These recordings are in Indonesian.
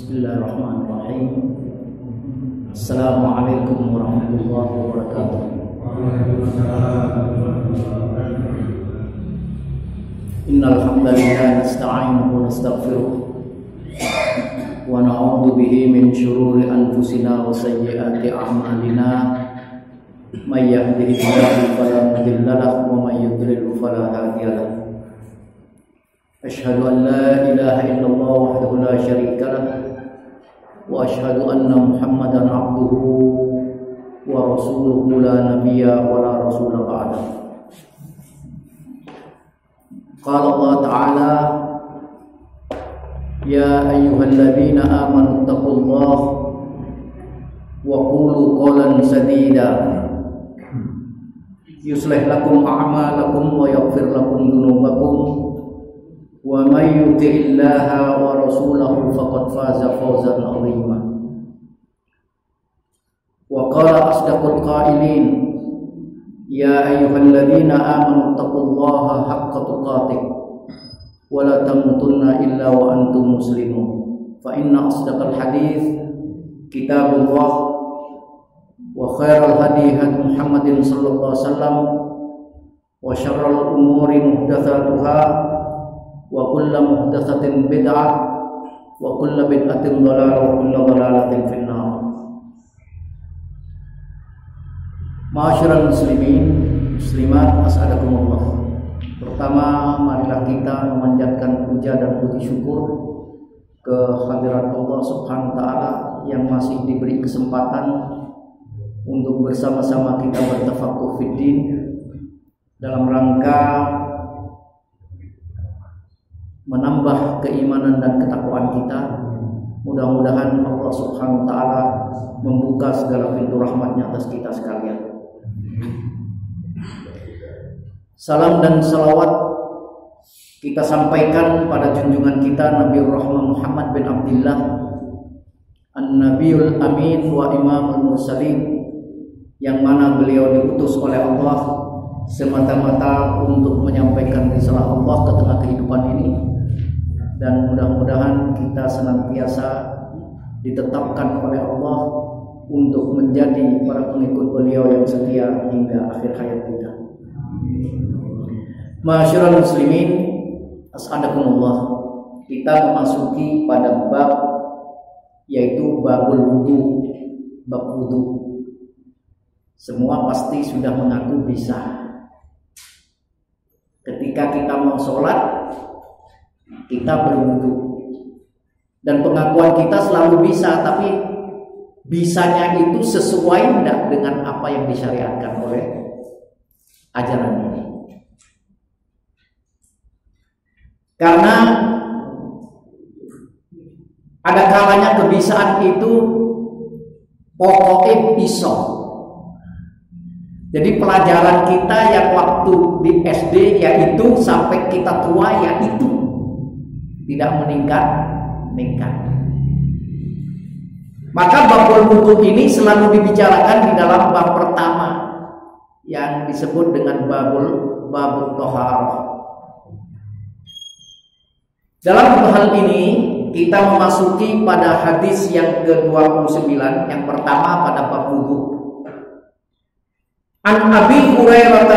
Bismillahirrahmanirrahim. Assalamualaikum warahmatullahi wabarakatuh. Innal hamdalillah nasta'inuhu wa nastaghfiruh wa na'udzu bihi min shururi anfusina wa sayyiati a'malina. May yahdihillahu fala mudilla lahu wa may yudlil fala hadiya lahu. Asyhadu an la ilaha illallah wahdahu la syarika lah wa asyhadu anna Muhammadan abduhu wa rasuluhu la nabiyya wa la rasula ba'da. Qala Allah Ta'ala, ya ayyuhalladzina amanu taqullaha wa qulu qawlan sadida yuslih lakum a'malakum wa yaghfir lakum dhunubakum wa may yuti'illaha wa rasulahu faqad faza fawzan 'azima. Wa qala asdaqul qailin, ya ayyuhalladzina amanu taqullaha haqqa tuqatih wa la tamutunna illa wa antum muslimun. Fa inna asdaqal hadits kitabullah wa khairal hadi hadi Muhammadin sallallahu alaihi wasallam wa syarrul umuri muhdatsatuha wa kullu muhdatsatin bid'ah wa kullu bid'atin dhalalah wa kullu dhalalatin finnar. Ma'asyiral muslimin muslimat, as'adakumullah. Pertama, marilah kita memanjatkan puja dan puji syukur ke hadirat Allah Subhanahu wa taala yang masih diberi kesempatan untuk bersama-sama kita bertafaqquh fiddin dalam rangka menambah keimanan dan ketakwaan kita. Mudah-mudahan Allah Subhanahu wa taala membuka segala pintu rahmatnya atas kita sekalian. Salam dan salawat kita sampaikan pada junjungan kita Nabiur Rahman Muhammad bin Abdullah, An-Nabiyul Amin wa Imamul Mursalin, yang mana beliau diutus oleh Allah semata-mata untuk menyampaikan risalah Allah ke tengah kehidupan ini. Dan mudah-mudahan kita senantiasa ditetapkan oleh Allah untuk menjadi para pengikut beliau yang setia hingga akhir hayat kita. Ma'asyiral muslimin, as'adakumullah. Kita memasuki pada bab, yaitu babul wudu, bab wudu. Semua pasti sudah mengaku bisa. Ketika kita mau sholat, kita berwudu, dan pengakuan kita selalu bisa, tapi bisanya itu sesuai tidak dengan apa yang disyariatkan oleh ajaran ini. Karena ada kalanya kebisaan itu pokoknya bisa. Jadi pelajaran kita yang waktu di SD yaitu sampai kita tua yaitu tidak meningkat. Maka babul wudu ini selalu dibicarakan di dalam bab pertama yang disebut dengan babul thaharah. Dalam hal ini kita memasuki pada hadis yang ke-29, yang pertama pada bab wudu. An Abi Hurairah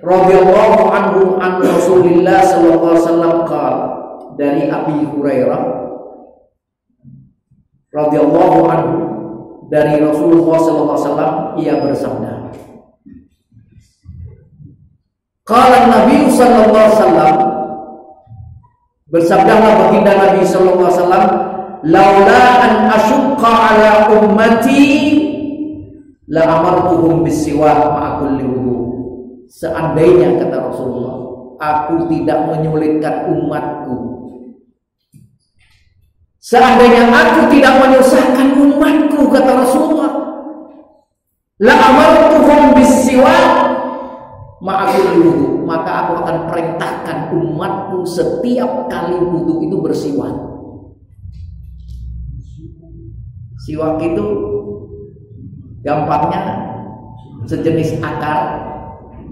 radhiyallahu anhu an Rasulillah sallallahu alaihi wasallam qala, dari Abi Hurairah radhiyallahu anhu dari Rasulullah sallallahu alaihi wasallam, ia bersabda, qala Nabi sallallahu alaihi wasallam, bersabdalah baginda Nabi sallallahu alaihi wasallam, laula an asyqa ala ummati la amartuhum bisiwak ma'a kulli wudu. Seandainya, kata Rasulullah, aku tidak menyulitkan umatku, seandainya aku tidak menyusahkan umatku, kata Rasulullah, la amartuhum bisiwak ma'a kulli wudu, maka aku akan perintahkan umatku setiap kali wudu itu bersiwak. Siwak itu gampangnya sejenis akar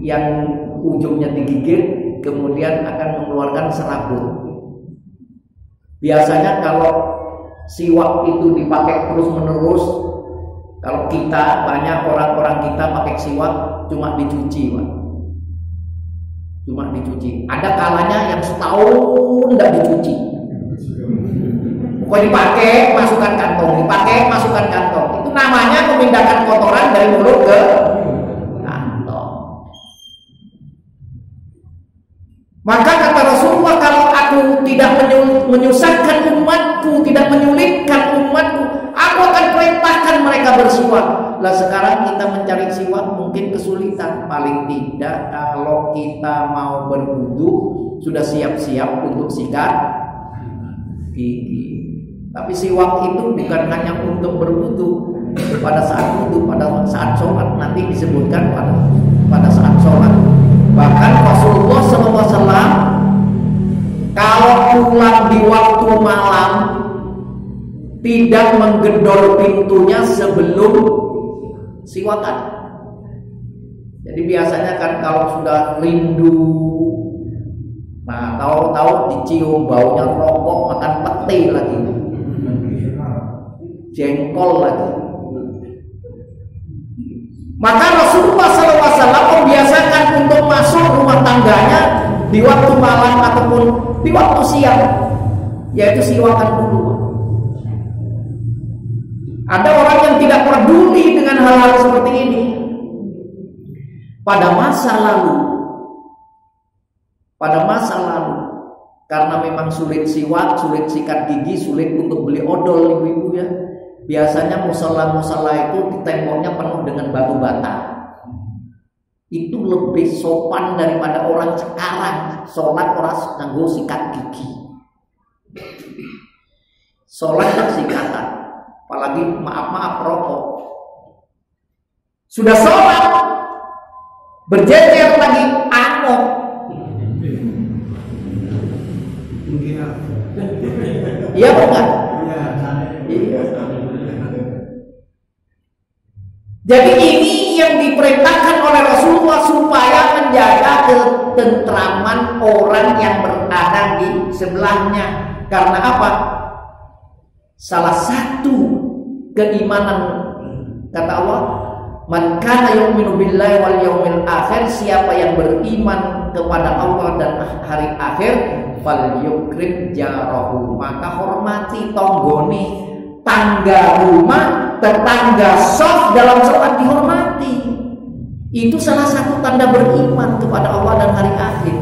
yang ujungnya digigit kemudian akan mengeluarkan serabut. Biasanya kalau siwak itu dipakai terus menerus. Kalau kita, banyak orang-orang kita pakai siwak cuma dicuci, Pak. Cuma dicuci. Ada kalanya yang setahun tidak dicuci. Pokoknya dipakai, masukkan kantong, dipakai, masukkan kantong. Itu namanya memindahkan kotoran dari mulut ke kantong. Maka kata Rasulullah, kalau aku tidak menyusahkan umatku, tidak menyulitkan umatku, aku akan perintahkan mereka bersiwak. Lah sekarang kita mencari siwak mungkin kesulitan. Paling tidak kalau kita mau berwudu sudah siap-siap untuk sikat gigi. Tapi siwak itu bukan hanya untuk berwudu. Pada saat wudu, pada saat sholat, nanti disebutkan pada saat sholat. Bahkan Rasulullah SAW kalau pulang di waktu malam tidak menggedor pintunya sebelum siwakan. Jadi biasanya kan kalau sudah rindu, nah tahu-tahu dicium baunya rokok, makan pete lagi, jengkol lagi. Maka Rasulullah SAW membiasakan untuk masuk rumah tangganya di waktu malam ataupun di waktu siang, yaitu siwakan dulu. Ada orang yang tidak peduli dengan hal-hal seperti ini. Pada masa lalu, karena memang sulit siwak, sulit sikat gigi, sulit untuk beli odol, ibu-ibu ya. Biasanya musala-musala itu di temboknya penuh dengan batu bata. Itu lebih sopan daripada orang sekarang sholat orang nganggo sikat gigi. Sholat dan sikatan, apalagi maaf rokok. Sudah sholat, berjejer lagi amok. Iya bukan? Iya. Jadi ini yang diperintahkan oleh Rasulullah supaya menjaga ketentraman orang yang berada di sebelahnya. Karena apa? Salah satu keimanan, kata Allah, man kana yu'minu billahi wal yaumil akhir, siapa yang beriman kepada Allah dan hari akhir, fal yukrim jarahu, maka hormati tonggone, tangga rumah, tetangga soft dalam sholat dihormati. Itu salah satu tanda beriman kepada Allah dan hari akhir.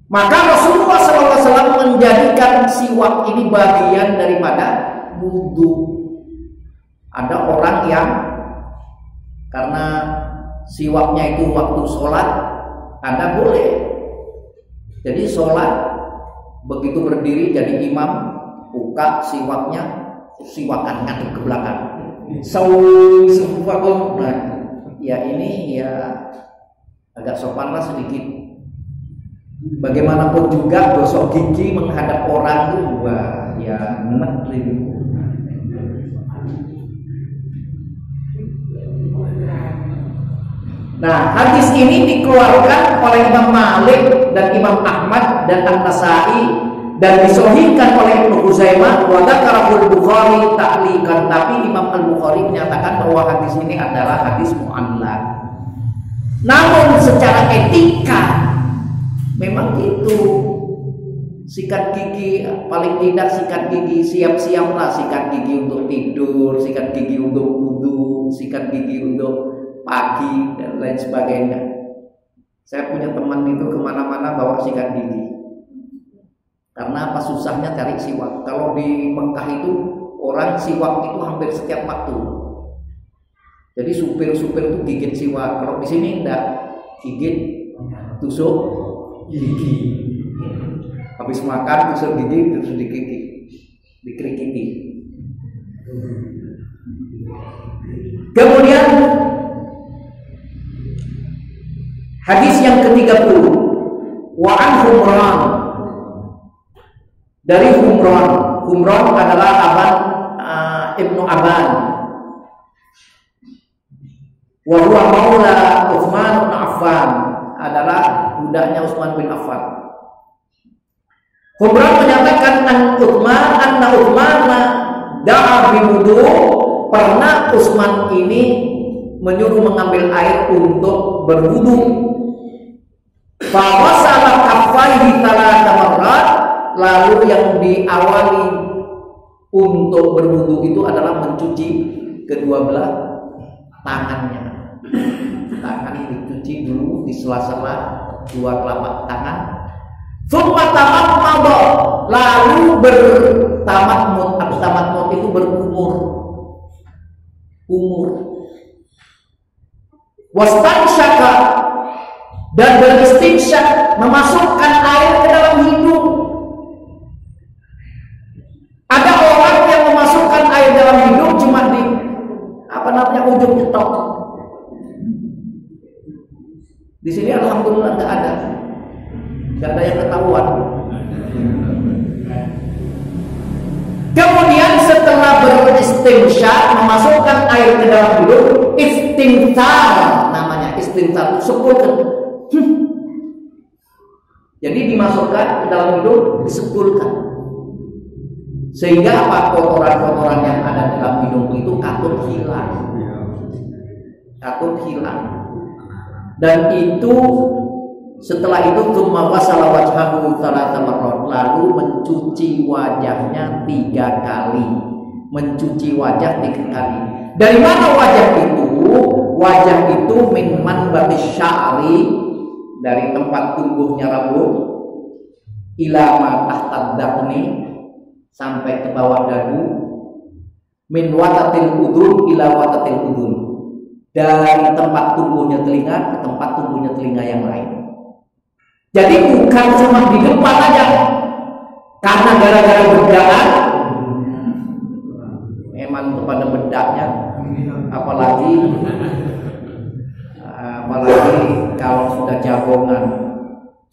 Maka Rasulullah SAW menjadikan siwak ini bagian daripada wudu. Ada orang yang karena siwaknya itu waktu sholat, Anda boleh. Jadi sholat begitu berdiri jadi imam, buka siwaknya, siwakan ngadep ke belakang. Nah, ya ini ya agak sopanlah sedikit. Bagaimanapun juga gosok gigi menghadap orang itu wah ya neklin. Nah, hadis ini dikeluarkan oleh Imam Malik dan Imam Ahmad dan An-Nasa'i dan disahihkan oleh Ibnu Huzaimah wa dzakarahul Bukhari ta'liqan, tapi Imam Al-Bukhari menyatakan bahwa hadis ini adalah hadis mu'allaq. Namun secara etika memang itu sikat gigi, paling tidak sikat gigi siap-siaplah, sikat gigi untuk tidur, sikat gigi untuk wudu, sikat gigi untuk pagi dan lain sebagainya. Saya punya teman itu kemana-mana bawa sikat gigi. Karena apa susahnya cari siwak. Kalau di Mekah itu orang siwak itu hampir setiap waktu. Jadi supir-supir itu gigit siwak. Kalau di sini enggak, gigit tusuk gigi. Habis makan tusuk gigi terus dikrikiti. Kemudian hadis yang ke-30, wa an Humran, dari Humran adalah Aban Ibnu Aban, wa huwa maula Utsman bin Affan, adalah budaknya Utsman bin Affan. Humran menyatakan anna Utsman da'a biwudu, pernah Utsman ini menyuruh mengambil air untuk berwudu. Fa ghasala kaffaihi thalatha marrat, lalu yang diawali untuk berwudu itu adalah mencuci kedua belah tangannya. Tangan dicuci dulu di sela-sela dua telapak tangan. Tsumma tamadmada, lalu bertamadmud. Tamadmud itu berkumur. Wastansyaka, dan beristinsyak, memasukkan air ke dalam hidung. Ada orang yang memasukkan air dalam hidung cuma di ujung nyetok. Di sini alhamdulillah nggak ada yang ketahuan. Kemudian setelah beristinsyak, memasukkan air ke dalam hidung, istinthar namanya. Istinthar, sepulkan. Jadi dimasukkan ke dalam hidung, disepulkan. Sehingga apa? Kotoran-kotoran yang ada dalam hidung itu katut hilang. Dan itu setelah itu tsumma ghasala wajhahu thalatha marrat, lalu mencuci wajahnya 3 kali. Mencuci wajah 3 kali. Dari mana wajah itu? Wajah itu min manbatis sya'ri, dari tempat tumbuhnya rambut, ila ma tahtad daqni, sampai ke bawah dagu, min watatil udhun ila watatil udhun, dari tempat tumbuhnya telinga ke tempat tumbuhnya telinga yang lain. Jadi bukan cuma di depan aja, karena gara-gara bedaan, memang kepada bedaknya, apalagi kalau sudah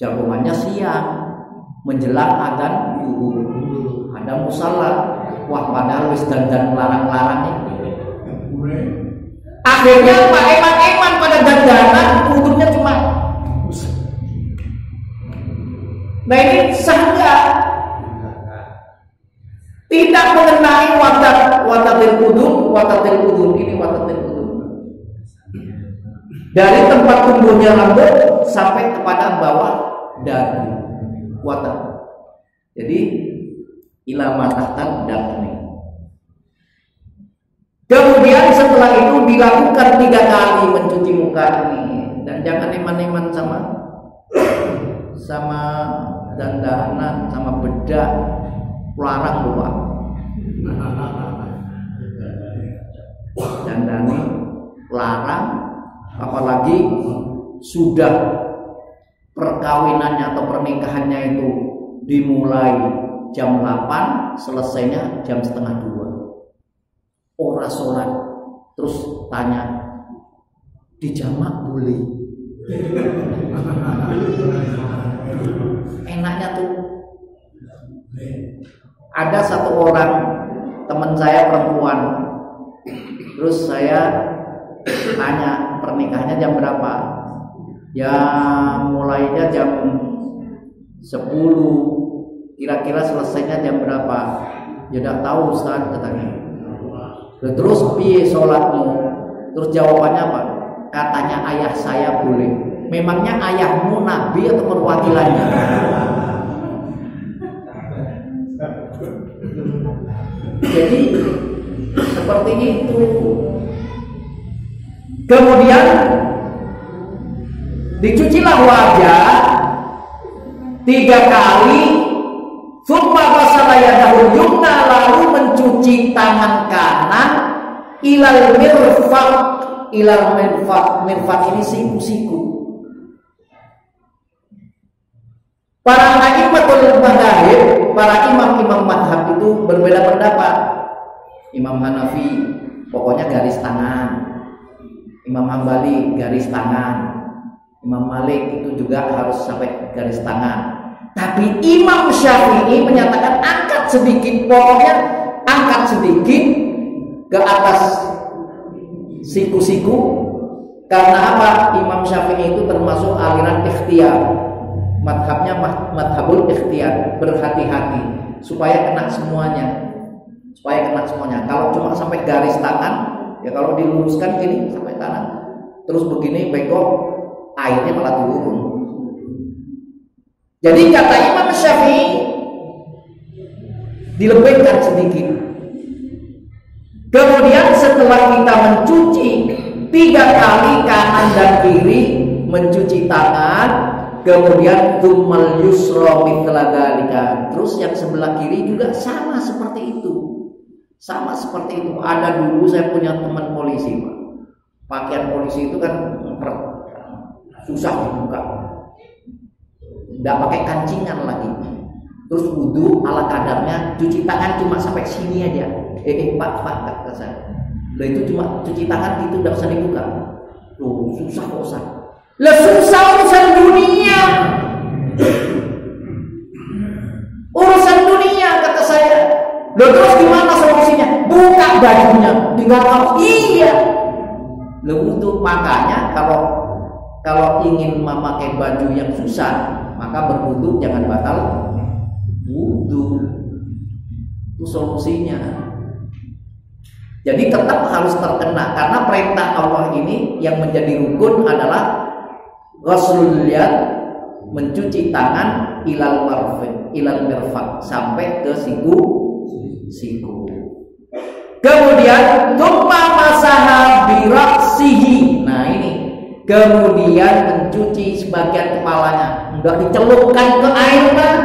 jagongannya siang menjelang adzan zuhur, ada musala, wah padahal wis dandan larang-larangnya. Akhirnya Pak Eman pada dandanan, kudungnya cuma. Nah ini sahnya tidak mengenai watatil udhun, ini watatil udhun. Dari tempat tumbuhnya rambut sampai kepada bawah dagu, watat. Jadi ila matahtan daqni. Kemudian setelah itu dilakukan 3 kali mencuci muka ini, dan jangan eman-eman sama dandanan, sama bedak, larang lupa. Dandani larang, apalagi sudah perkawinannya atau pernikahannya itu dimulai jam 8, selesainya jam setengah 2. Ora sholat, terus tanya, dijamak boleh? Enaknya tuh. Ada satu orang teman saya perempuan, terus saya tanya pernikahannya jam berapa? Ya mulainya jam 10, kira-kira selesainya jam berapa? Ya udah tahu Ustaz, katanya. Terus piye sholatmu? Terus jawabannya apa? Katanya ayah saya boleh. Memangnya ayahmu nabi atau perwakilannya? Jadi seperti itu. Kemudian dicucilah wajah 3 kali. Tsumma ghasala yadahu yumna, lalu mencuci tangan kanan ilal mirfaq ini siku-siku. Para a'immatul madzhab, para imam-imam madhab itu berbeda pendapat. Imam Hanafi pokoknya garis tangan, Imam Hambali garis tangan, Imam Malik itu juga harus sampai garis tangan. Tapi Imam Syafi'i menyatakan angkat sedikit, pokoknya angkat sedikit ke atas siku-siku. Karena apa? Imam Syafi'i itu termasuk aliran ikhtiyar. madhabnya madhabul ikhtiyar, berhati-hati supaya kena semuanya. Kalau cuma sampai garis tangan, ya kalau diluruskan gini sampai tangan, terus begini bengkok, airnya malah turun. Jadi kata Imam Syafi'i dilebihkan sedikit. Kemudian setelah kita mencuci 3 kali kanan dan kiri, mencuci tangan, kemudian tumal yusra mithla dzalika. Terus yang sebelah kiri juga sama seperti itu. Ada dulu saya punya teman polisi, Pak. Pakaian polisi itu kan susah dibuka. Nggak pakai kancingan lagi. Terus wudu ala kadarnya, cuci tangan cuma sampai sini aja. Pak, kata saya. Lah itu cuma cuci tangan itu nggak usah dibuka. Tuh, susah kok usah. Lah susah urusan dunia. Urusan dunia kata saya. Loh terus gimana solusinya? Buka bajunya, tinggal kaos. Iya. Loh untuk makanya kalau ingin memakai baju yang susah, maka berwudu jangan batal wudu. Itu solusinya. Jadi tetap harus terkena, karena perintah Allah ini yang menjadi rukun adalah ghuslul yad, mencuci tangan ilal mirfaq, sampai ke siku. Kemudian tsumma masaha bi ra'sihi. Nah ini, kemudian mencuci sebagian kepalanya, enggak dicelupkan ke air mah.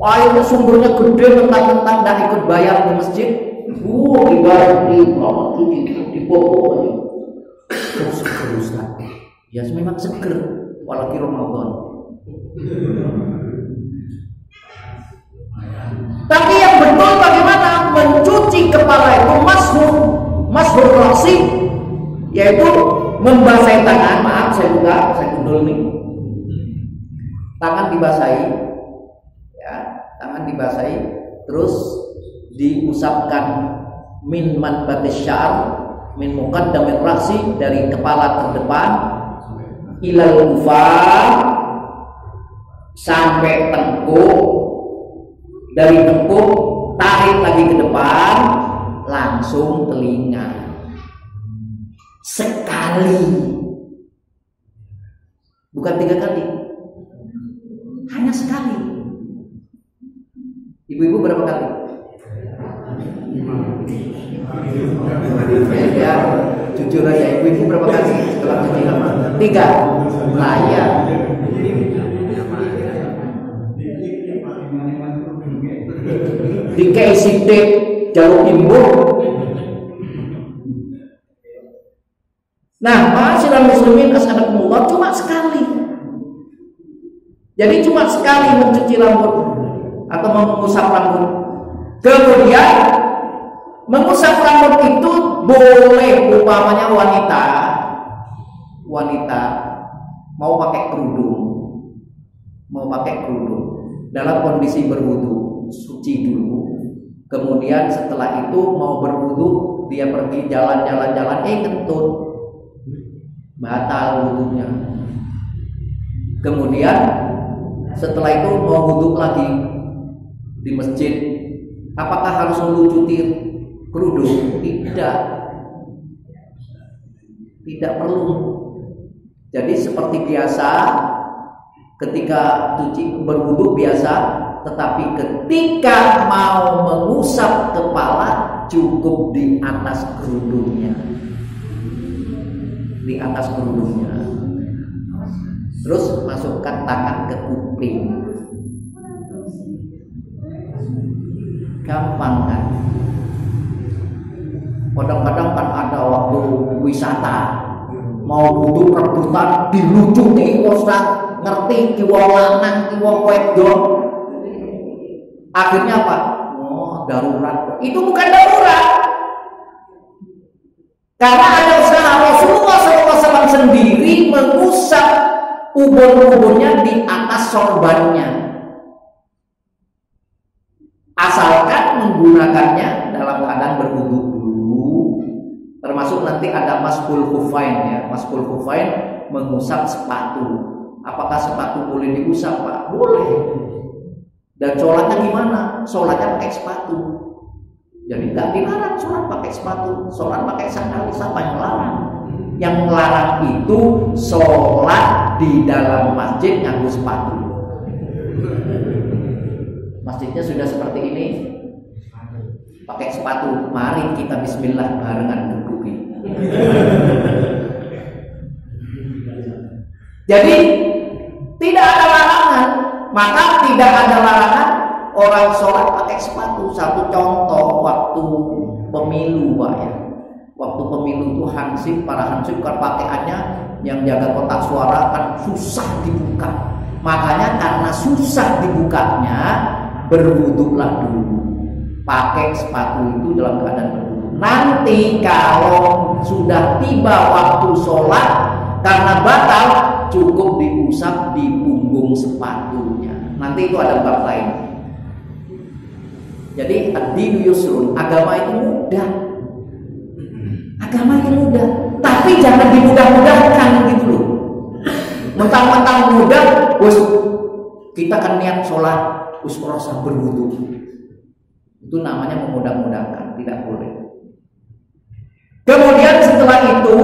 Airnya sumbernya gede, mentang-mentang enggak ikut bayar di masjid. Dibayar di pokok aja. Terus seger Ustaz. Ya memang seger, apalagi Ramadan. Tapi yang betul bagaimana mencuci kepala itu mashur ra'si, yaitu membasahi tangan. Maaf saya kudul nih. Tangan dibasahi, ya, tangan dibasahi, terus diusapkan min manbatis sya'ar, min muqaddamir ra'si, dari kepala terdepan ilal kufar sampai tengkuk. Dari tengkuk tarik lagi ke depan, langsung telinga. Sekali, bukan 3 kali, hanya sekali. Ibu-ibu berapa kali? Ya, jujur aja, ibu-ibu berapa kali setelah cuci lama? 3. Nah ya, dikai sidik jalur imbur. Nah, ma'asyiral muslimin as'adakumullah, cuma sekali. Jadi cuma sekali mencuci rambut atau mengusap rambut. Kemudian mengusap rambut itu boleh, umpamanya wanita mau pakai kerudung dalam kondisi berwudu, suci dulu. Kemudian setelah itu mau berwudu, dia pergi jalan-jalan, kentut, batal wudunya. Kemudian setelah itu mau wudu lagi di masjid, apakah harus melucuti kerudung? Tidak perlu. Jadi seperti biasa ketika berwudu biasa, tetapi ketika mau mengusap kepala cukup di atas kerudungnya. Terus masukkan tangan ke kuping. Gampang kan? Kadang-kadang kan ada waktu wisata mau wudu rebutan dilucuti Ustaz, ngerti ki wong lanang ki wong wedok. Akhirnya apa? Oh, darurat. Itu bukan darurat. Karena ada usaha Rasulullah SAW sendiri mengusap ubun-ubunnya di atas sorbannya. Asalkan menggunakannya dalam keadaan berwudu dulu. Termasuk nanti ada masbul khufain ya. Masbul khufain mengusap sepatu. Apakah sepatu boleh diusap, Pak? Boleh. Dan sholatnya gimana? Sholatnya pakai sepatu. Jadi nggak dilarang sholat pakai sepatu, sholat pakai sandal. Siapa yang melarang? Yang melarang itu sholat di dalam masjid nganggo sepatu. Masjidnya sudah seperti ini, pakai sepatu. Mari kita bismillah barengan duduki. Jadi tidak ada larangan, maka tidak ada larangan orang sholat pakai sepatu. Satu contoh waktu pemilu, Pak ya. Waktu pemilu itu para hansip kan pakaiannya yang jaga kotak suara kan susah dibuka. Makanya karena susah dibukanya, berwuduklah dulu. Pakai sepatu itu dalam keadaan berwuduk. Nanti kalau sudah tiba waktu sholat karena batal, cukup diusap di punggung sepatunya. Nanti itu ada bab lain. Jadi ad-dinu yusrun, agama itu mudah. Agama itu mudah, tapi jangan dimudah-mudahkan gitu loh. Mentang-mentang mudah, kita kan niat sholat, rasa berwudu. Itu namanya memudah-mudahkan, tidak boleh. Kemudian setelah itu,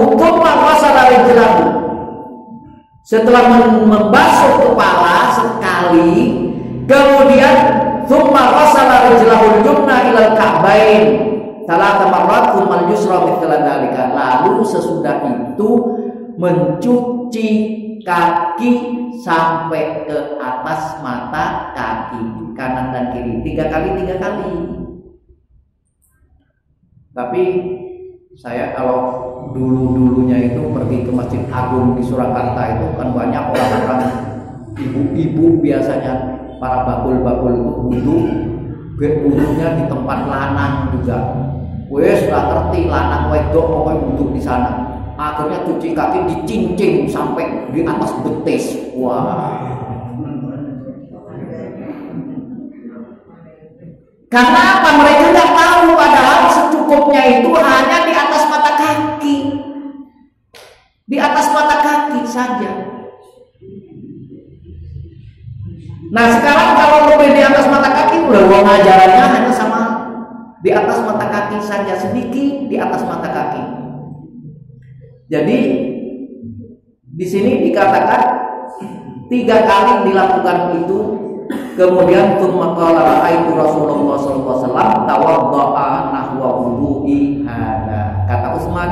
setelah membasuh kepala sekali, kemudian thumma ghasala rijlahul yumna ilal ka'bain salata marrat thumma al-yusra mithla dzalika. Lalu sesudah itu mencuci kaki sampai ke atas mata kaki, kanan dan kiri, 3 kali. Tapi saya kalau dulunya itu pergi ke Masjid Agung di Surakarta itu kan banyak orang-orang ibu-ibu, biasanya para bakul-bakul itu wudunya di tempat lanang juga. Wes sudah ngerti lanang wedok pokoknya wudhu di sana. Akhirnya cuci kaki dicincing sampai di atas betis. Wah. Karena apa? Mereka nggak tahu padahal secukupnya itu hanya di atas mata kaki. Di atas mata kaki saja. Nah sekarang kalau lebih di atas mata kaki, udah uang ajarannya hanya sama di atas mata kaki saja, sedikit di atas mata kaki. Jadi di sini dikatakan 3 kali dilakukan itu. Kemudian tsumma qala ra'aitu Rasulullah sallallahu alaihi wasallam tawadda'a nahwa wudu'i hada. Kata Utsman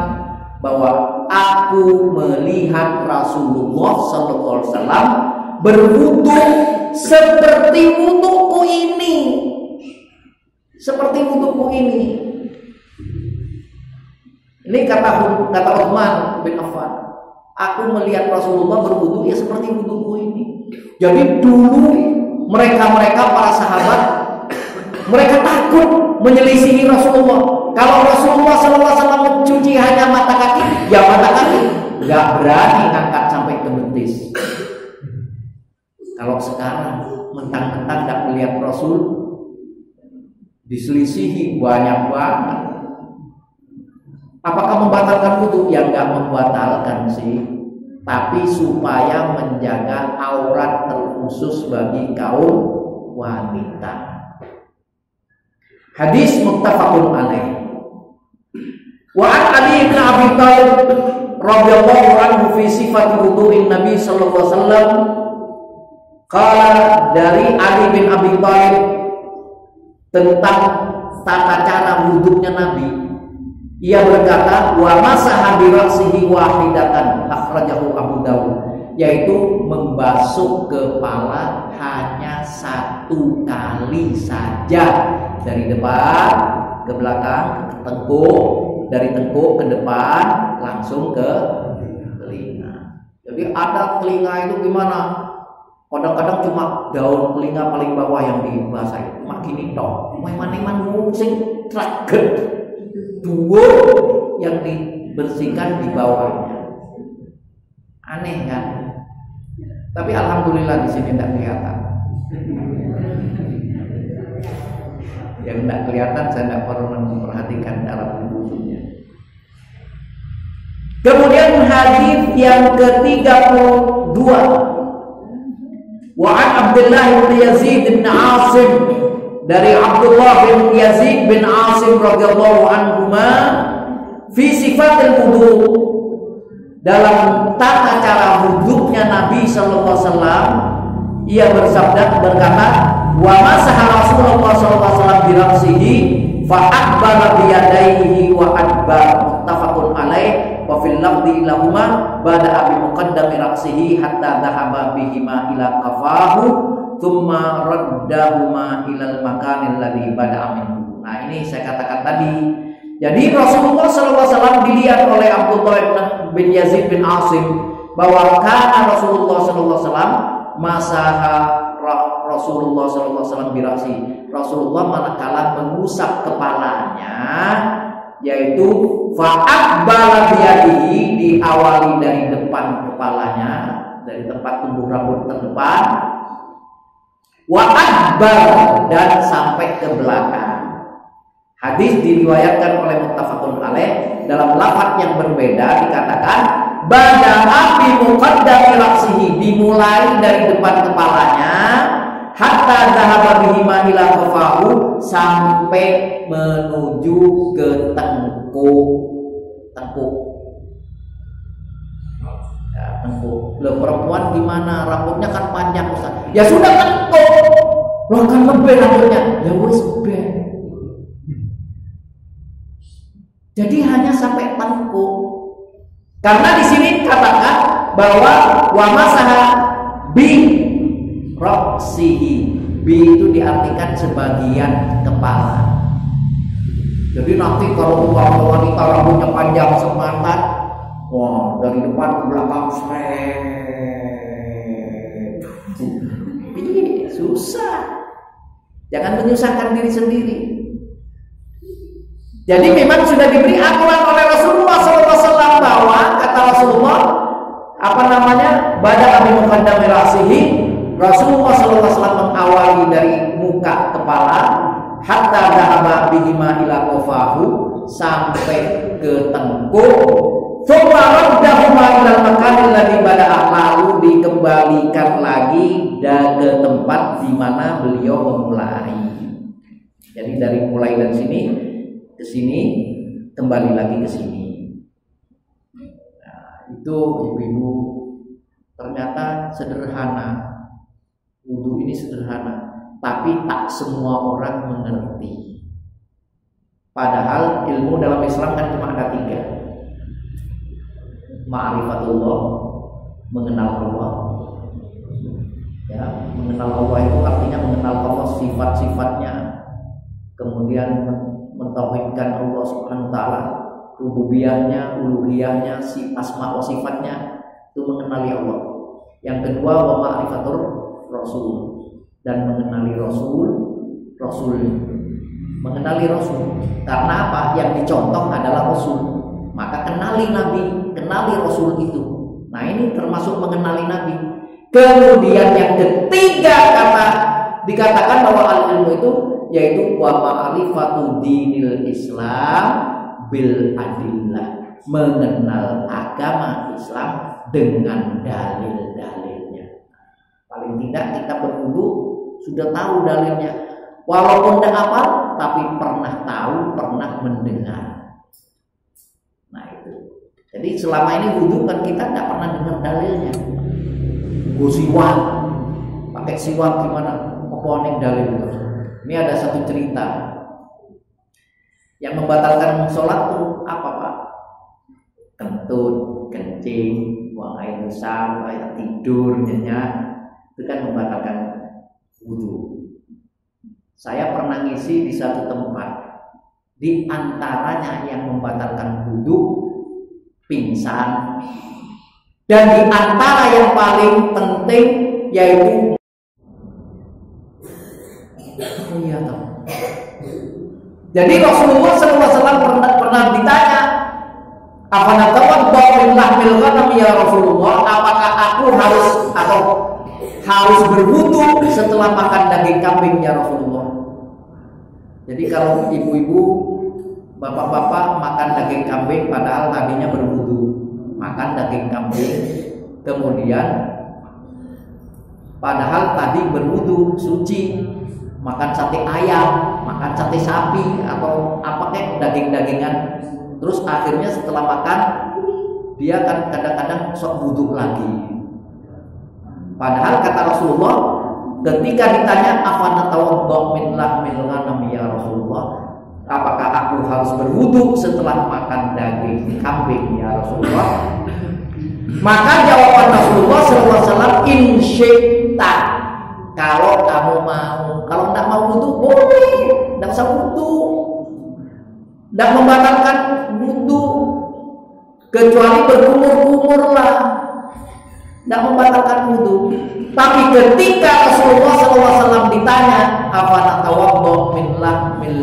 bahwa aku melihat Rasulullah sallallahu alaihi wasallam berwudu seperti wuduku ini. Seperti wuduku ini. Ini kata Utsman bin Affan. Aku melihat Rasulullah berwudu ya seperti wuduku ini. Jadi dulu mereka para sahabat, mereka takut menyelisihi Rasulullah. Kalau Rasulullah SAW mencuci hanya mata kaki, ya mata kaki, nggak berani ngangkat sampai ke betis. Kalau sekarang mentang-mentang nggak melihat Rasul, diselisihi banyak banget. Apakah membatalkan wudu? Ya nggak membatalkan sih, tapi supaya menjaga aurat terkhusus bagi kaum wanita. Hadis muttafaqun alaih. Wa an Ali bin Abi Thalib radhiyallahu anhu fi sifat wudu'in Nabi sallallahu alaihi wasallam. Qala, dari Ali bin Abi Thalib tentang tata cara wudunya Nabi. Ia berkata, wa masaha bi ra'sihi wahidatan, akhrajahu Abu Dawud, yaitu membasuh kepala hanya 1 kali saja, dari depan ke belakang, ke tengkuk, dari tengkuk ke depan langsung ke telinga. Jadi ada telinga itu gimana? Kadang-kadang cuma daun telinga paling bawah yang dibasahi, cuma gini toh. Mana-mana musing traget. Dua yang dibersihkan di bawahnya. Aneh kan? Tapi alhamdulillah di sini tidak kelihatan. Yang tidak kelihatan saya tidak perlu memperhatikan cara wudhunya. Kemudian hadis yang ke-32 Wa an Abdullah bin Yazid bin Asim, dari Abdullah bin Yazid bin Asim radhiyallahu anhuma, fi sifatil wudu, dalam tata cara wudhunya Nabi sallallahu alaihi wasallam, ia bersabda berkata, wa masaha Rasulullah sallallahu alaihi wasallam bi ra'sihi fa aqbala bi yadayhi wa adbar, muttafaqun alaih. Wa fil lafzi lahuma bada'a bi muqaddami ra'sihi hatta dhahaba bihima ila qafahu thumma raddahuma ilal makanil ladzi bada'a minhu. Nah, ini saya katakan tadi. Jadi Rasulullah SAW dilihat oleh Abdullah bin Yazid bin Asim bahwa karena Rasulullah SAW masaha Rasulullah SAW birasi, Rasulullah manakala mengusap kepalanya, yaitu fa'aqbala biyadihi, diawali dari depan kepalanya, dari tempat tumbuh rambut terdepan, wa adbar, dan sampai ke belakang. Hadis diriwayatkan oleh muttafaqun alaih, dalam lafaz yang berbeda dikatakan bada'a bi muqaddami ra'sihi, dimulai dari depan kepalanya, hatta dhahaba bihima ila qafahu, sampai menuju ke tengkuk. Ya, tengkuk. Loh, perempuan gimana? Rambutnya kan panjang, Ustaz. Ya sudah tengkuk. Loh, kan lebih rambutnya. Ya wis ben. Jadi hanya sampai tengkuk. Karena di sini katakan bahwa wa masaha bi ra'sihi, bi itu diartikan sebagian kepala. Jadi nanti kalau wanita rambutnya panjang semata, wah, dari depan ke belakang seret. Susah. Jangan menyusahkan diri sendiri. Jadi memang sudah diberi aturan oleh Rasulullah SAW bahwa kata Rasulullah bada abi muqaddami ra'sihi, Rasulullah SAW mengawali dari muka kepala, hatta dhahaba bihima ila qafahu, sampai ke tengkuk, thumma raddahuma ila makanil ladzi bada'a, lalu dikembalikan lagi ke tempat di mana beliau memulai. Jadi dari mulai dari sini ke sini, kembali lagi ke sini. Nah, itu ibu-ibu, ternyata sederhana. Wudu ini sederhana, tapi tak semua orang mengerti. Padahal ilmu dalam Islam kan cuma ada 3. Ma'rifatullah, mengenal Allah. Ya, mengenal Allah itu artinya mengenal Allah, sifat-sifatnya. Kemudian mentauhidkan Allah Subhanahu wa taala, rububiyahnya, uluhiyahnya, asma wa sifatnya, itu mengenali Allah. Yang kedua, wa ma'rifatur Rasul, dan mengenali Rasul. Mengenali Rasul. Karena apa? Yang dicontoh adalah Rasul. Maka kenali Nabi, kenali Rasul itu. Nah, ini termasuk mengenali Nabi. Kemudian yang ketiga dikatakan bahwa al-ilmu itu yaitu wa ma'rifatu dinil Islam bil adillah, mengenal agama Islam dengan dalil-dalilnya. Paling tidak kita berwudu sudah tahu dalilnya, walaupun tidak apa, tapi pernah tahu, pernah mendengar. Nah itu. Jadi selama ini wudu kan kita tidak pernah dengar dalilnya. Gue siwak, pakai siwak gimana? Apa dalil itu? Ini ada satu cerita yang membatalkan sholat itu apa, Pak? Kentut, kencing, buang air besar, air tidur, nyenyak, itu kan membatalkan wudu. Saya pernah ngisi di satu tempat, di antaranya yang membatalkan wudu pingsan, dan di antara yang paling penting yaitu jadi Rasulullah SAW pernah ditanya, apa natawaddu lahmil ghanam ya Rasulullah, apakah aku harus berwudu setelah makan daging kambing ya Rasulullah? Jadi kalau ibu-ibu, bapak-bapak makan daging kambing padahal tadinya berwudu, makan daging kambing, kemudian Padahal tadi berwudu suci, makan sate ayam, makan sate sapi atau apa kayak daging-dagingan. Terus akhirnya setelah makan dia kan kadang-kadang sok wudu lagi. Padahal kata Rasulullah ketika ditanya afana tawaddu min lahmil ghanam ya Rasulullah, apakah aku harus berwudu setelah makan daging kambing ya Rasulullah? Maka jawaban Rasulullah SAW, insyita, kalau kamu mau. Kalau tidak mau wudu boleh, tidak usah wudu, tidak membatalkan wudu, kecuali berkumur-kumur lah, tidak membatalkan wudu. Tapi ketika Rasulullah SAW ditanya, afana tawaddu min lahmil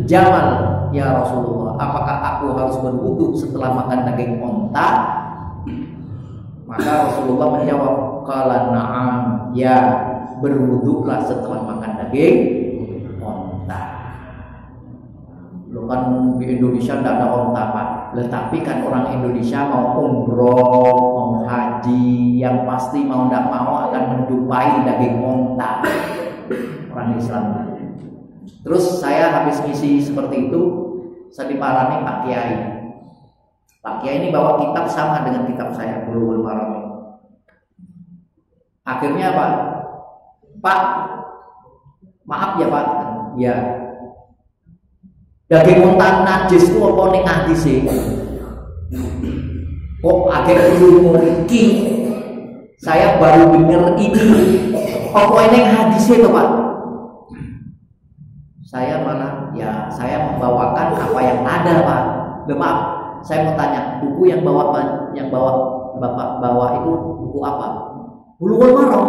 jamal ya Rasulullah, apakah aku harus berwudu setelah makan daging onta? Maka Rasulullah menjawab, qala na'am, ya, berwuduklah setelah makan daging onta. Lo kan di Indonesia tidak ada onta Pak, tetapi kan orang Indonesia mau umroh, mau haji, yang pasti mau tidak mau akan menjumpai daging onta orang Islam. Terus saya habis ngisi seperti itu, saya diparani Pak Kiai. Pak Kiai ini bawa kitab sama dengan kitab saya, Bulughul Maram. Akhirnya Pak, maaf ya Pak, ya, daging onta najis itu apa ning hadis sih? Kok akhirnya dulu iki saya baru dengar ini, apa ini hadis itu Pak? Saya malah, ya saya membawakan apa yang ada Pak. Maaf, saya mau tanya, buku yang Bapak bawa itu buku apa? Bulughul Maram.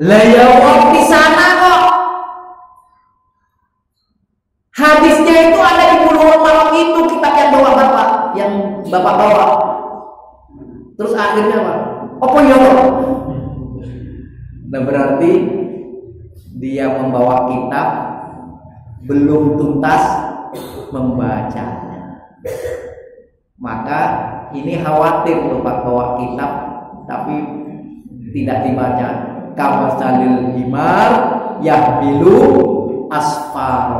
Lah ya wong di sana kok. Hadisnya itu ada di Bulughul Maram itu, kitab yang Bapak bawa. Terus akhirnya Pak, apa ya Pak? Nah berarti dia membawa kitab belum tuntas membacanya. Maka ini khawatir loh Pak, bawa kitab tapi tidak dibaca. Kamasalil himar yahmilu asfar,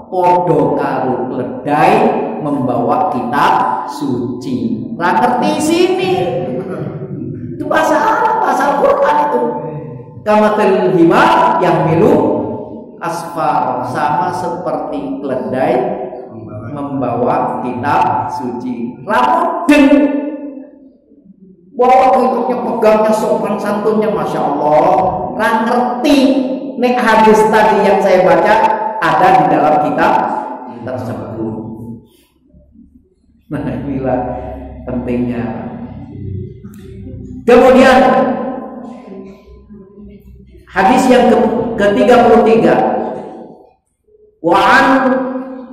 podo karo keledai membawa kitab suci. Ngerti sini itu bahasa Arab, bahasa Al-Quran itu. Kamasalil himar yahmilu asfar, sama seperti keledai membawa kitab suci. Ramudeng bawa kitabnya, pegangnya sopan santunnya, masya Allah. Nggak ngerti nek hadis tadi yang saya baca ada di dalam kitab tersebut. Nah inilah pentingnya. Kemudian hadis yang ke-33, wa'an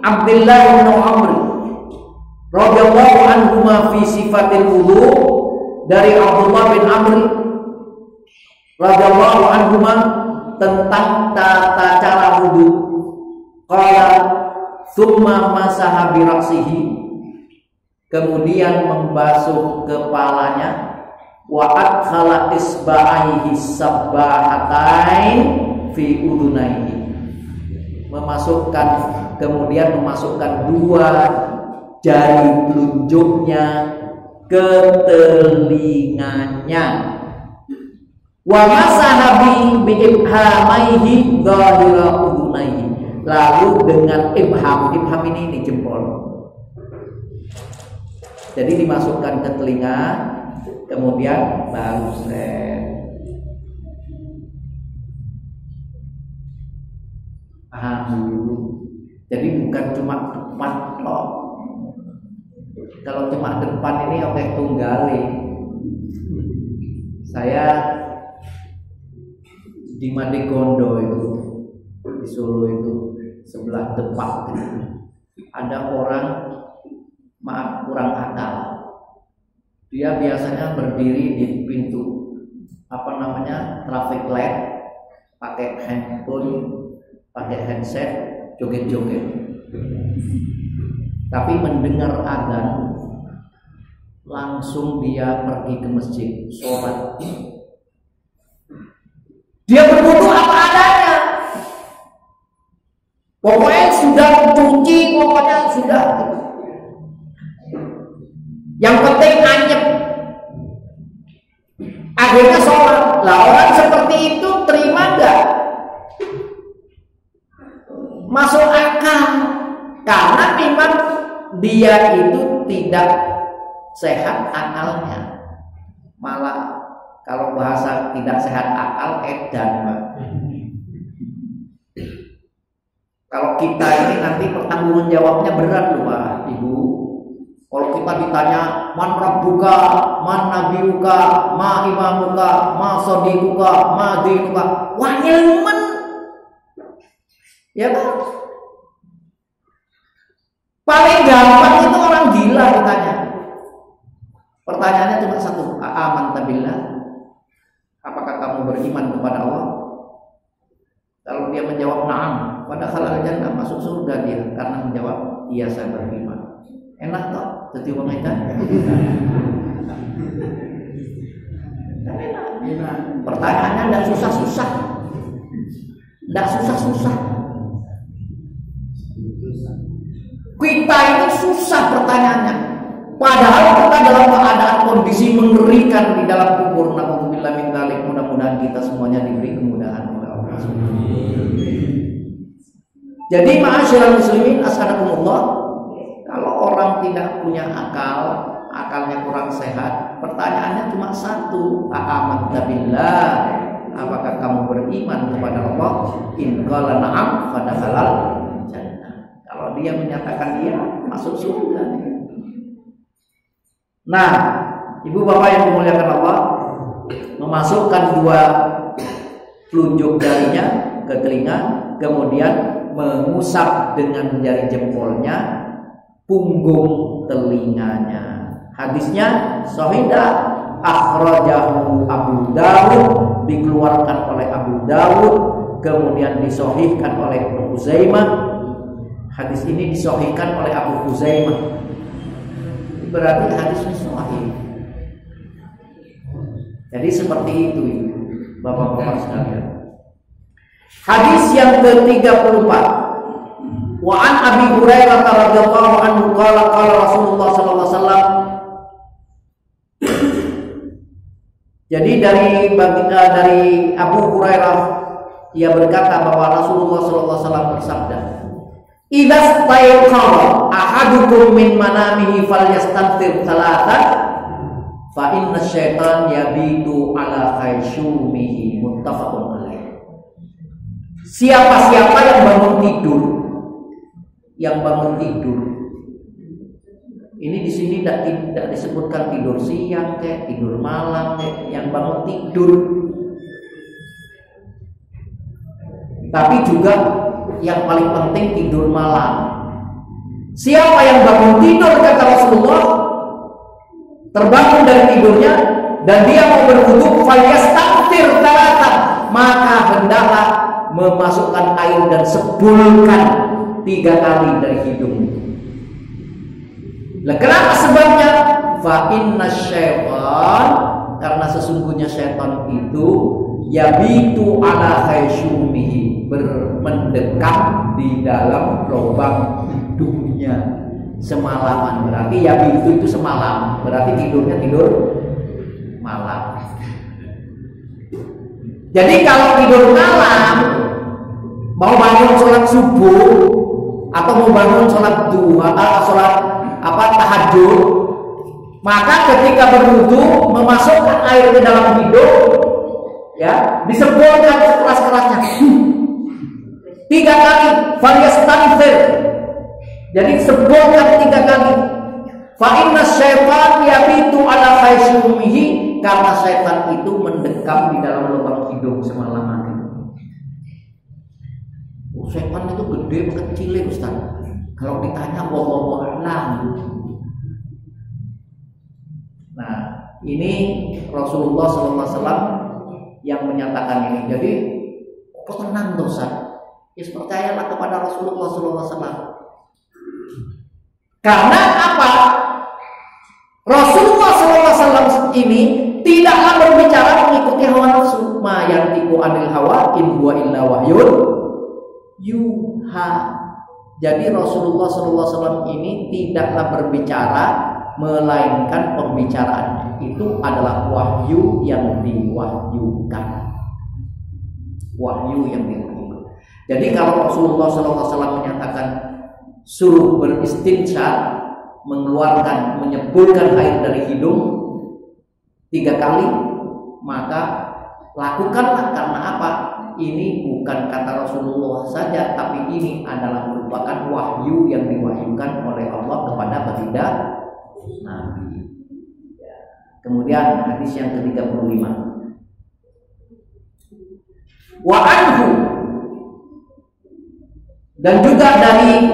Abdullah bin Amr radhiyallahu anhuma fi sifatil wudu, dari Abdullah bin Amr radhiyallahu anhuma tentang tata cara wudu. Qala tsumma masaha bi ra'sihi, kemudian membasuh kepalanya, wa adkhala isba'aihi sabbahatain fi udunaihi, kemudian memasukkan dua jari telunjuknya ke telinganya. Wa masaha bi ibhamaihi dhahira udunaihi, lalu dengan ibham ini jempol. Jadi dimasukkan ke telinga, kemudian baru paham dulu. Jadi bukan cuma depan loh. Kalau cuma depan ini oke tunggali. Saya di Madegondo itu, di Solo itu, sebelah Depak itu, ada orang kurang akal. Dia biasanya berdiri di pintu traffic light, pakai handphone, pakai headset, joget-joget. Tapi mendengar adzan, langsung dia pergi ke masjid sholat. Dia Pokoknya sudah cuci, pokoknya sudah. Yang penting anyep. Akhirnya sholat. Lah orang seperti itu terima nggak? Masuk akal. Karena memang dia itu tidak sehat akalnya. Malah kalau bahasa tidak sehat akal edan, Pak. Kalau kita ini nanti pertanggungan jawabnya berat loh Pak, Ibu. Kalau kita ditanya man rabbuka, man nabiyuka, ma imamuka, ma sadiquka, ma dinuka, wah ilmen. Ya kan? Paling gampang itu orang gila ditanya. Pertanyaannya cuma satu, a'amanta billah? Apakah kamu beriman kepada Allah? Kalau dia menjawab na'am, pada halal jannah, masuk surga dia karena menjawab iya saya beriman. Enak toh jadi wong edan. Enak. Pertanyaannya enggak susah-susah. Enggak susah-susah. Kita ini susah pertanyaannya. Padahal kita dalam keadaan kondisi mengerikan di dalam kubur. Na'udzubillah min dzalik. Mudah-mudahan kita semuanya diberi kemudahan oleh Allah. Jadi ma'asyiral muslimin as'adakumullah, kalau orang tidak punya akal, akalnya kurang sehat, pertanyaannya cuma satu, a'amantu billah, apakah kamu beriman kepada Allah? In qala na'am fadakhalal jannah. Kalau dia menyatakan iya, masuk surga. Nah, ibu bapak yang dimuliakan Allah, memasukkan dua telunjuk jarinya ke telinga, kemudian mengusap dengan jari jempolnya punggung telinganya. Hadisnya shahidah, akhrajahu Abu Dawud, dikeluarkan oleh Abu Dawud, kemudian disahihkan oleh Abu Huzaimah. Hadis ini disahihkan oleh Abu Huzaimah. Berarti hadisnya sahih. Jadi seperti itu, Bapak-bapak sekalian. Hadis yang ke-34. Wa an Abi Hurairah radhiyallahu anhu qala qala Rasulullah sallallahu alaihi wasallam. Jadi dari Abu Hurairah, ia berkata bahwa Rasulullah sallallahu alaihi wasallam bersabda, "Idza stayqara ahadukum min manamihi falyastanfir thalathan fa inna syaitan yabitu ala khaysyumihi." Muttafaqun alaih. Siapa-siapa yang bangun tidur, ini di sini tidak disebutkan tidur siang kayak tidur malam kayak, yang bangun tidur, tapi juga yang paling penting tidur malam. Siapa yang bangun tidur, kata Rasulullah, terbangun dari tidurnya dan dia mau berwudu, falyastaghfir thalathan, maka hendaklah memasukkan air dan sebulkan 3 kali dari hidung. Lah kenapa sebabnya? Fa inna syaitan, karena sesungguhnya syaitan itu yabitu ala khaysyumihi, mendekam di dalam lubang hidungnya semalaman. Berarti yabitu itu semalam, berarti tidurnya tidur malam. Jadi kalau tidur malam, mau bangun sholat subuh atau mau bangun sholat duha, tahajud, maka ketika berwudu memasukkan air ke dalam hidung, ya, disebutkan sekeras-kerasnya 3 kali, falyastanfir. Jadi sebutkan 3 kali. Fa inna syaitan yabitu ala khaysyumihi, karena syaitan itu mendekam di dalam lubang hidung semalaman. Syaitan itu gede apa kecil ya Ustaz? Kalau ditanya wallahu a'lam. Nah, ini Rasulullah SAW yang menyatakan ini. Jadi, tenang dosa. Ya percayalah kepada Rasulullah SAW. Karena apa? Rasulullah SAW ini tidaklah berbicara mengikuti hawa nafsu. Ma yantiqu anil hawa in huwa illa wahyun yuha. minha. Jadi Rasulullah SAW ini tidaklah berbicara melainkan pembicaraannya itu adalah wahyu yang diwahyukan. Wahyu yang diwahyukan. Jadi kalau Rasulullah SAW menyatakan suruh beristinsya, mengeluarkan, menyembulkan air dari hidung 3 kali, maka lakukanlah. Karena apa? Ini bukan kata Rasulullah saja, tapi ini adalah merupakan wahyu yang diwahyukan oleh Allah kepada baginda Nabi. Kemudian hadis yang ke-35. Wa anhu, dan juga dari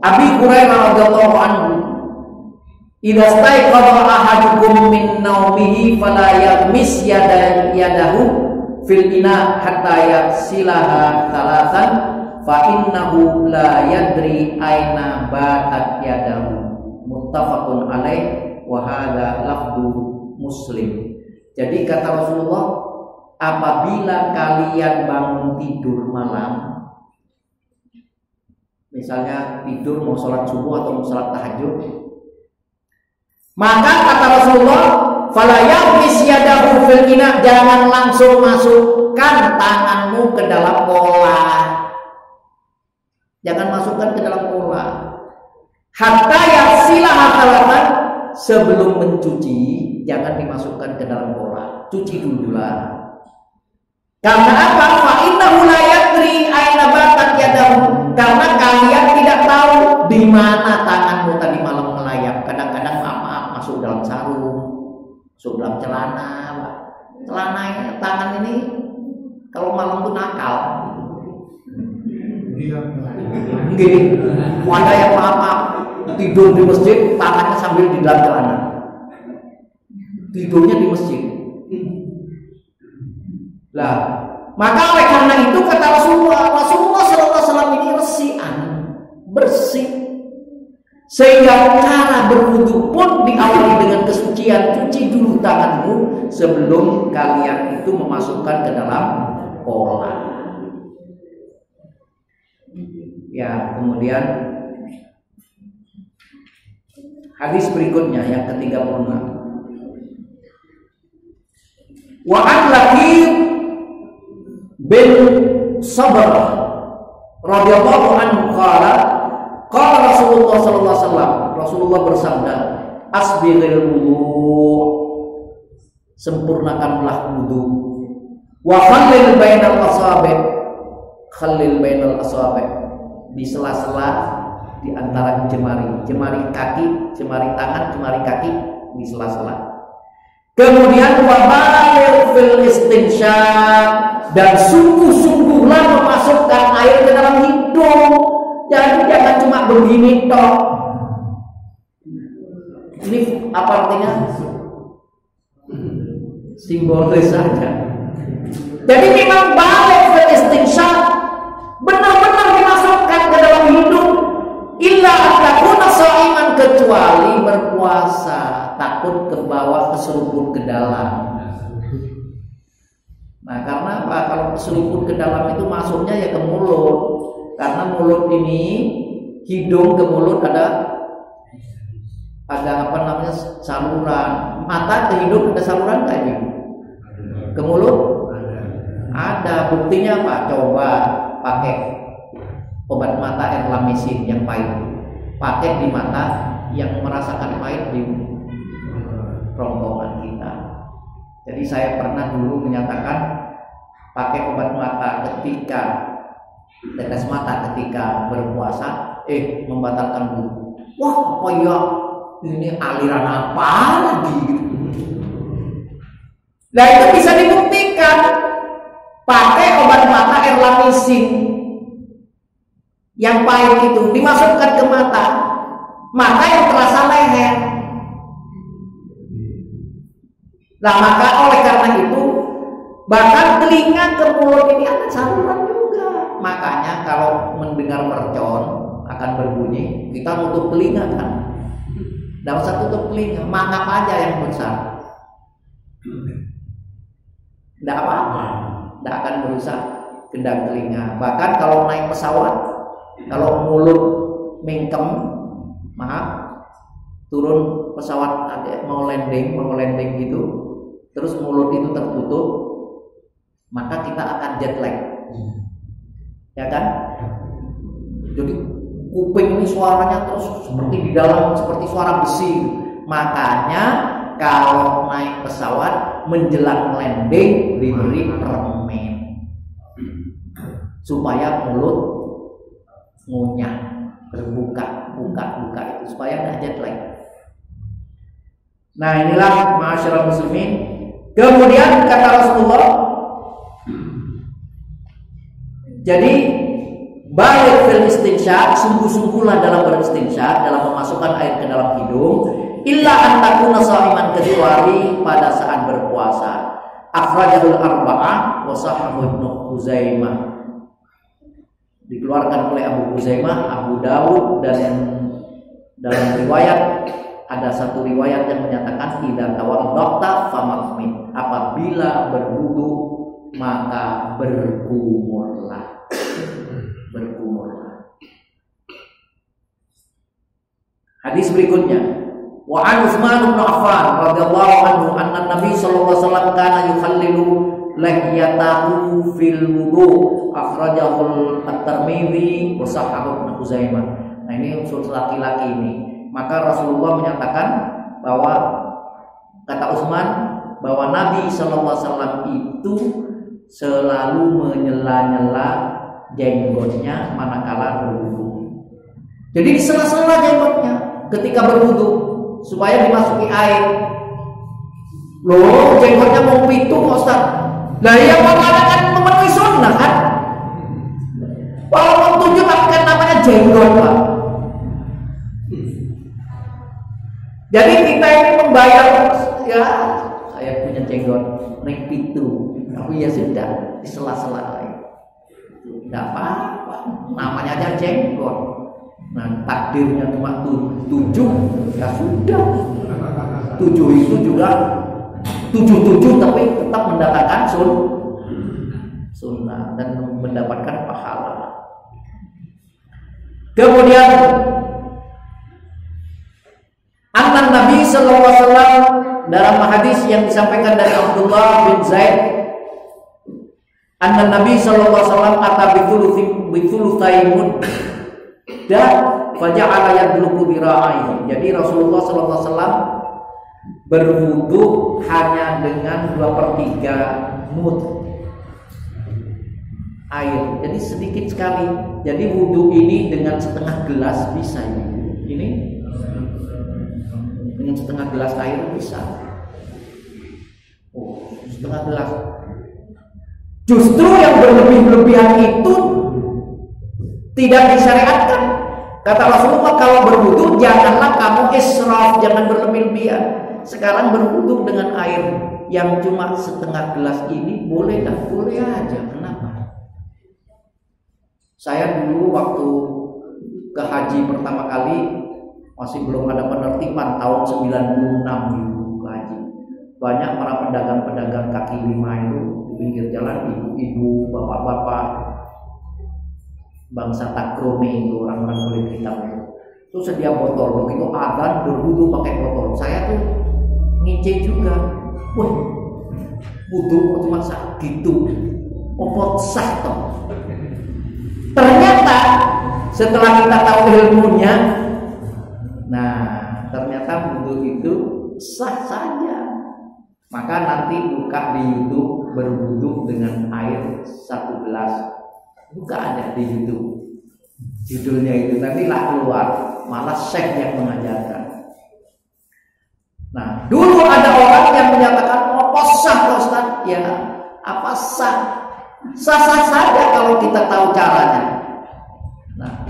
Abi Hurairah radhiyallahu anhu, idza staiqadha ahadukum min naumihi fala yaghmis yadahu fil ina hatta yaghsilaha thalathan fa innahu la yadri aina batat yadahu. Muttafaqun alaih wa hadza lafdu Muslim. Jadi kata Rasulullah, apabila kalian bangun tidur malam, misalnya tidur mau sholat subuh atau mau sholat tahajud, maka kata Rasulullah, fala yaghmis yadahu fil ina, jangan langsung masukkan tanganmu ke dalam pola. Jangan masukkan ke dalam pola. Hatta yaghsilaha thalathan, sebelum mencuci jangan dimasukkan ke dalam pola. Cuci dululah. Karena apa? Fa innahu la yadri aina batat yadahu. Karena kalian tidak tahu di mana tanganmu tadi malam melayap. Kadang-kadang maaf masuk dalam sarung, masuk dalam celana. Celananya, tangan ini kalau malam tuh nakal. Gini, ada yang maaf tidur di masjid, tangannya sambil di dalam celana. Tidurnya di masjid. Lah, maka oleh karena itu kata Rasulullah SAW ini resian, bersih. Sehingga cara berwudu pun diawali dengan kesucian. Cuci dulu tanganmu sebelum kalian itu memasukkan ke dalam pola. Ya, kemudian hadis berikutnya yang ke-36. Wa an Laqit bin Sabr radhiyallahu anhu qala Rasulullah sallallahu alaihi wasallam, Rasulullah bersabda, asbighil wudu, sempurnakanlah wudu, wa khallil bainal asabi', khallil bainal asabi', di sela-sela di antara jemari kaki, jemari tangan, jemari kaki, di sela-sela. Kemudian wabalir fil istinsyaq, dan sungguh-sungguhlah memasukkan air ke dalam hidung. Jadi jangan cuma begini toh. Ini apa artinya? Simbolis saja. Jadi memang balik fil istinsyaq, benar-benar dimasukkan ke dalam hidung. Illa takuna sha'iman, kecuali berpuasa, takut ke bawah, keseruput ke dalam. Nah, karena apa? Kalau keseruput ke dalam itu masuknya ya ke mulut. Karena mulut ini, hidung ke mulut ada apa namanya, saluran. Mata ke hidung ada saluran nggak ini? Ke mulut? Ada. Buktinya apa? Coba pakai obat mata Erlamisin yang pahit, pakai di mata yang merasakan pahit di kerongkongan kita. Jadi saya pernah dulu menyatakan pakai obat mata ketika tetes mata ketika berpuasa, membatalkan wudu. Wah, apa ya? Ini aliran apa lagi? Nah, itu bisa dibuktikan pakai obat mata Erlamisin yang pahit itu dimasukkan ke mata, maka yang terasa leher. Nah, maka oleh karena itu bahkan telinga ke mulut ini ada saluran juga. Makanya kalau mendengar mercon akan berbunyi, kita nutup telinga kan. Tidak usah tutup telinga, mangap aja yang besar. Tidak apa-apa, tidak akan merusak gendang telinga. Bahkan kalau naik pesawat Kalau mulut mingkem, maaf, turun pesawat mau landing gitu, terus mulut itu tertutup, maka kita akan jet lag, ya kan? Jadi kuping ini suaranya terus seperti di dalam, seperti suara besi. Makanya kalau naik pesawat menjelang landing diberi permen supaya mulut ngunyah, terbuka, buka itu supaya nggak jet lag. Nah inilah ma'asyiral muslimin. Kemudian kata Rasulullah, jadi balik fil istinsyaq, sungguh-sungguhlah dalam beristinsyak, dalam memasukkan air ke dalam hidung, illa an takuna sha'iman, kecuali pada saat berpuasa. Akhrajahul arba'ah wa sahahu Ibnu Huzaimah. Dikeluarkan oleh Abu Huzaimah, Abu Dawud, dan dalam riwayat ada satu riwayat yang menyatakan idza tawadda'ta famakmin, apabila berwudu maka berkumurlah. Hadis berikutnya, wa an Utsman bin Affan radhiyallahu anhu anna Nabi sallallahu alaihi wasallam kana yukhallilu lahyatahu fil wudu, akhrajahu at-Tirmidzi wa sahahahu Ibnu Huzaimah. Nah ini unsur laki-laki ini. Maka Rasulullah menyatakan bahwa, kata Utsman, bahwa Nabi sallallahu alaihi wasallam itu selalu menyela-nyela jenggotnya manakala berwudu. Jadi disela-sela jenggotnya ketika berwudu supaya dimasuki air. Loh, jenggotnya mau pitung Ustaz. Lah iya, kan memenuhi sunnah kan? Walaupun 7 tapi kan namanya jenggot, Pak. Jadi kita ini membayar, ya saya punya jenggot naik pitu, tapi ya sudah disela-sela. Tidak apa-apa, namanya aja jenggot. Nah takdirnya cuma 7, ya sudah. 7 itu juga 7 tapi tetap mendapatkan sunnah dan mendapatkan pahala. Kemudian An Nabi sallallahu alaihi wasallam, dalam hadis yang disampaikan dari Abdullah bin Zaid, An Nabi sallallahu alaihi wasallam kata bithuluthaimun dan faja'ala yadluku bira'aihi. Jadi Rasulullah sallallahu alaihi wasallam berwudu hanya dengan 2/3 mud air. Jadi sedikit sekali. Jadi wudu ini dengan setengah gelas bisa ini. Ini dengan setengah gelas air bisa. Oh, setengah gelas. Justru yang berlebih-lebihan itu tidak disyariatkan. Kata Rasulullah, kalau berwudu janganlah kamu israf, jangan berlebih-lebihan. Sekarang berwudu dengan air yang cuma setengah gelas ini boleh dah, boleh aja. Kenapa? Saya dulu waktu ke haji pertama kali, masih belum ada penertiban, tahun 96 itu ke haji. Banyak para pedagang-pedagang kaki lima itu di pinggir jalan, ibu-ibu, bapak-bapak, bangsa takroni itu, orang-orang kulit hitam itu sedia botol. Begitu adzan berwudu pakai botol. Saya tuh ngice juga. Wah, wudu cuma segitu, opot sah toh. Ternyata setelah kita tahu ilmunya, nah ternyata wudu itu sah saja. Maka nanti buka di YouTube berwudu dengan air 1 gelas. Buka ada di YouTube. Judulnya itu nanti lah keluar, malah syekh yang mengajarkan. Nah, dulu ada orang yang menyatakan apa sah Ustaz? Ya, apa sah? Sah-sah saja kalau kita tahu caranya. Nah,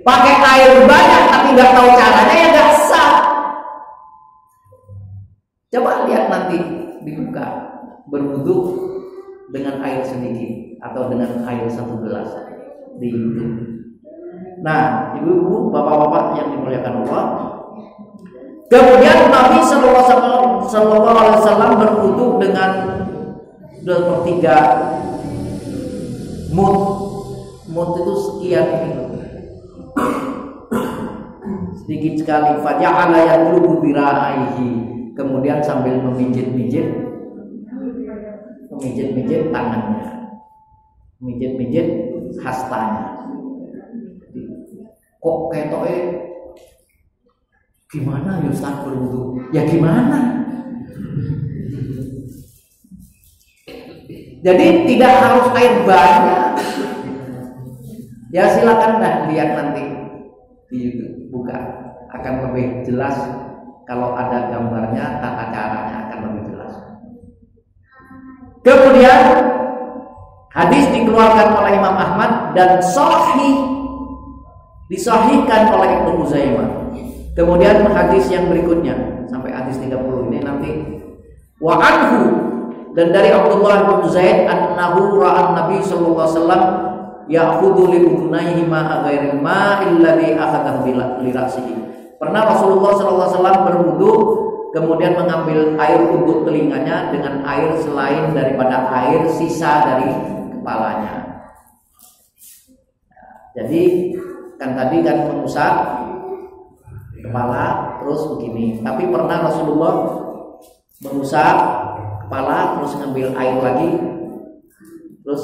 pakai air banyak tapi nggak tahu caranya ya nggak sah. Coba lihat nanti dibuka berwudu dengan air sedikit atau dengan air 1 gelas di YouTube. Nah, ibu-ibu, bapak-bapak yang dimuliakan Allah. Kemudian Nabi Sallallahu Alaihi Wasallam berwudu dengan 2/3 mud. semut itu sekian ini loh. Sedikit sekali. Faja'ala yatlubu bira'aihi, kemudian sambil memijit-mijit tangannya, mijit hastanya. Kok ketoknya gimana ya Ustaz berwudu? Ya gimana? Jadi tidak harus air banyak. Ya silakan dah lihat nanti di YouTube, buka, akan lebih jelas kalau ada gambarnya, tata caranya akan lebih jelas. Kemudian hadis dikeluarkan oleh Imam Ahmad dan disahihkan oleh Ibnu Uzaimah. Kemudian hadis yang berikutnya sampai hadis 30 ini nanti, wa anhu, dan dari Abdullah bin Zaid annahu ra'an Nabi sallallahu alaihi wasallam ya'khudhu li udunaihi ma'a ghairil ma'il ladzi akhadahu li ra'sihi. Pernah Rasulullah sallallahu alaihi wasallam berwudu kemudian mengambil air untuk telinganya dengan air selain daripada air sisa dari kepalanya. Jadi kan tadi kan mengusap kepala terus begini, tapi pernah Rasulullah mengusap kepala terus ngambil air lagi terus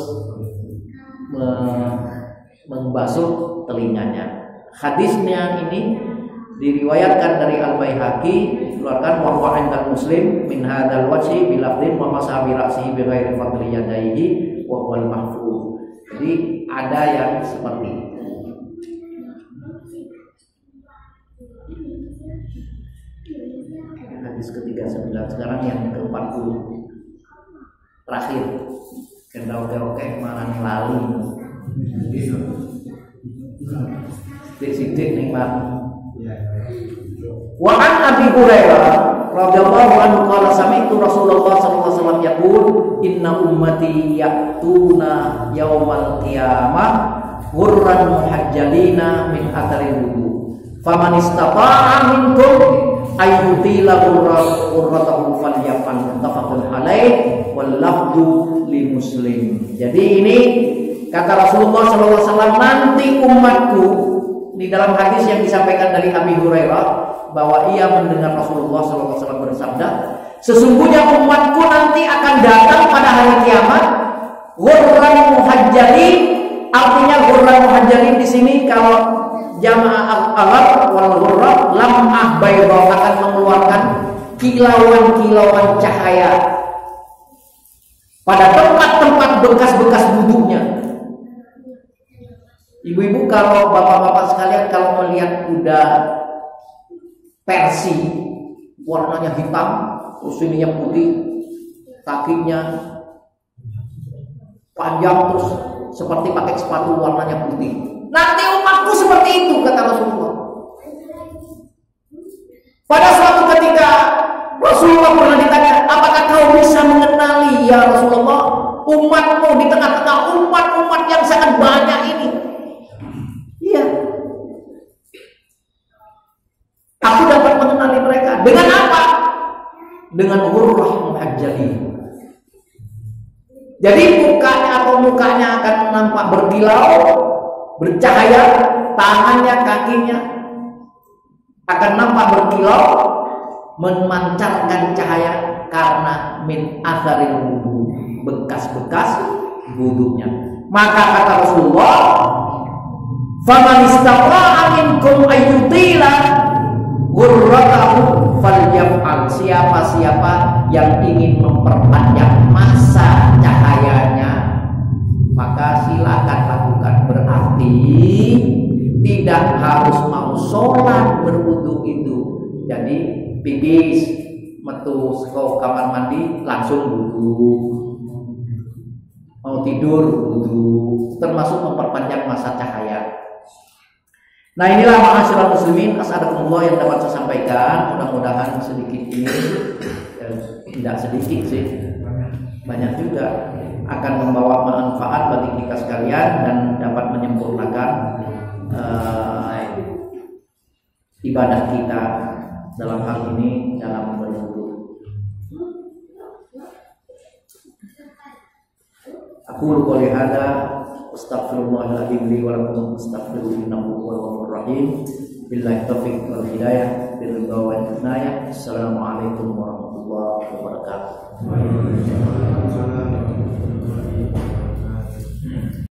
membasuh telinganya. Hadisnya ini diriwayatkan dari Al-Baihaqi, dikeluarkan wa huwa 'inda Muslim min hadzal wajhi bi lafdhin wa masabi ra'sihi bi ghairi fadli yadayhi wa huwa al-mahfuz. Jadi ada yang seperti itu. Hadis ke-39, sekarang yang ke-40 terakhir. Kendau-kendau marani lali. Sidik-sidik nih Pak. Wa an Abi Hurairah radhiyallahu anhu qala sami'tu Rasulullah sallallahu alaihi wasallam yaqul inna ummati ya'tuna yaumal qiyamah ghurran muhajjalina min athari wudu. Faman istata'a minkum ayyutila ghurratahu falyaf'al, muttafaqun alaih wal lafdhu li Muslim. Jadi ini kata Rasulullah SAW, nanti umatku, di dalam hadis yang disampaikan dari Abi Hurairah bahwa ia mendengar Rasulullah SAW bersabda, sesungguhnya umatku nanti akan datang pada hari kiamat ghurran muhajjalin. Artinya ghurran muhajjalin di sini kalau jamaah al-aghlab wal ghurrah lam'ah bayda, akan mengeluarkan kilauan-kilauan cahaya pada tempat-tempat bekas-bekas wudhunya. Ibu-ibu, kalau bapak-bapak sekalian kalau melihat kuda Persi warnanya hitam terus ininya putih, kakinya panjang terus seperti pakai sepatu warnanya putih, nanti umatku seperti itu kata Rasulullah. Pada suatu ketika Rasulullah pernah ditanya, apakah kau bisa mengenali ya Rasulullah umatmu di tengah-tengah umat-umat yang sangat banyak ini? Iya, aku dapat mengenali mereka. Dengan apa? Dengan ghurrah muhajjalin. Jadi mukanya akan nampak berkilau, bercahaya, tangannya, kakinya akan nampak berkilau, memancarkan cahaya karena min atharil wudu, bekas-bekas wudunya. Maka kata Rasulullah, faman istata'a minkum ayyutila ghurratahu falyaf'al. Siapa-siapa yang ingin memperpanjang masa cahayanya, maka silakan lakukan. Berarti tidak harus mau sholat berwudu itu. Jadi pipis, metu saka kamar mandi langsung wudu, mau tidur wudu, termasuk memperpanjang masa cahaya. Nah, inilah ma'asyiral muslimin, as'adakumullah yang dapat saya sampaikan. Mudah-mudahan sedikit ini, tidak sedikit sih, banyak juga, akan membawa manfaat bagi kita sekalian dan dapat menyempurnakan ibadah kita dalam hal ini, dalam berwudu. Aku qouli hadza, Astaghfirullahaladzim li wa lakum astaghfiruhu innahu huwal ghafurur rahim. Billahi taufiq wal hidayah, bil wal inayah. Assalamualaikum warahmatullahi wabarakatuh.